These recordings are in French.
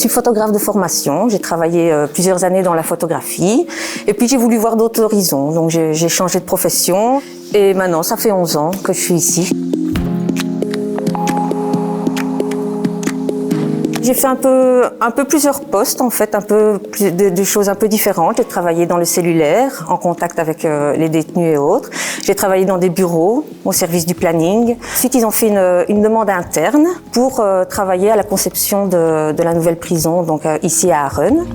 suis photographe de formation, j'ai travaillé plusieurs années dans la photographie et puis j'ai voulu voir d'autres horizons, donc j'ai changé de profession et maintenant ça fait 11 ans que je suis ici. J'ai fait un peu plusieurs postes en fait, des choses un peu différentes. J'ai travaillé dans le cellulaire, en contact avec les détenus et autres. J'ai travaillé dans des bureaux, au service du planning. Ensuite, ils ont fait une demande interne pour travailler à la conception de la nouvelle prison, donc ici à Arren.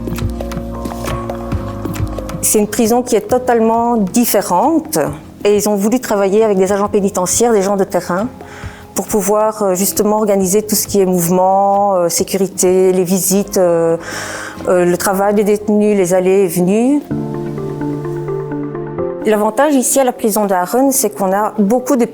C'est une prison qui est totalement différente et ils ont voulu travailler avec des agents pénitentiaires, des gens de terrain, pour pouvoir justement organiser tout ce qui est mouvement, sécurité, les visites, le travail des détenus, les allées et venues. L'avantage ici à la prison d'Arren, c'est qu'on a beaucoup de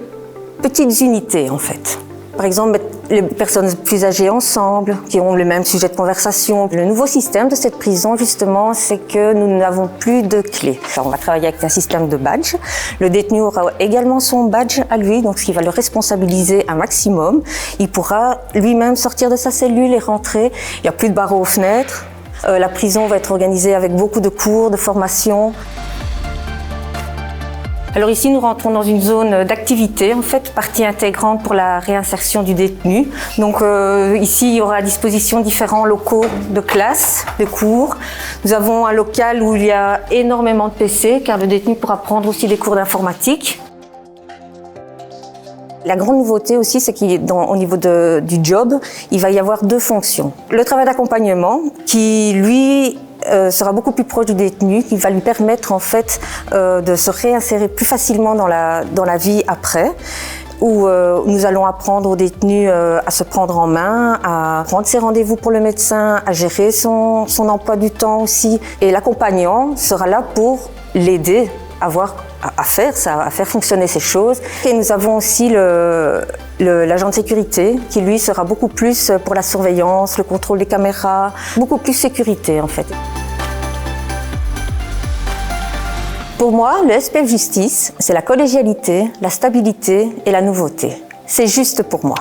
petites unités en fait. Par exemple, mettre les personnes plus âgées ensemble, qui ont le même sujet de conversation. Le nouveau système de cette prison, justement, c'est que nous n'avons plus de clés. Alors, on va travailler avec un système de badge. Le détenu aura également son badge à lui, donc ce qui va le responsabiliser un maximum. Il pourra lui-même sortir de sa cellule et rentrer. Il n'y a plus de barreaux aux fenêtres. La prison va être organisée avec beaucoup de cours, de formations. Alors ici, nous rentrons dans une zone d'activité, en fait, partie intégrante pour la réinsertion du détenu. Donc ici, il y aura à disposition différents locaux de classe, de cours. Nous avons un local où il y a énormément de PC, car le détenu pourra prendre aussi des cours d'informatique. La grande nouveauté aussi, c'est qu'au niveau du job, il va y avoir 2 fonctions. Le travail d'accompagnement, qui lui sera beaucoup plus proche du détenu, qui va lui permettre en fait de se réinsérer plus facilement dans la vie après, où nous allons apprendre aux détenus à se prendre en main, à prendre ses rendez-vous pour le médecin, à gérer son emploi du temps aussi. Et l'accompagnant sera là pour l'aider à faire fonctionner ces choses. Et nous avons aussi l'agent de sécurité qui lui sera beaucoup plus pour la surveillance, le contrôle des caméras, beaucoup plus sécurité en fait. Pour moi, le SPF Justice, c'est la collégialité, la stabilité et la nouveauté. C'est juste pour moi.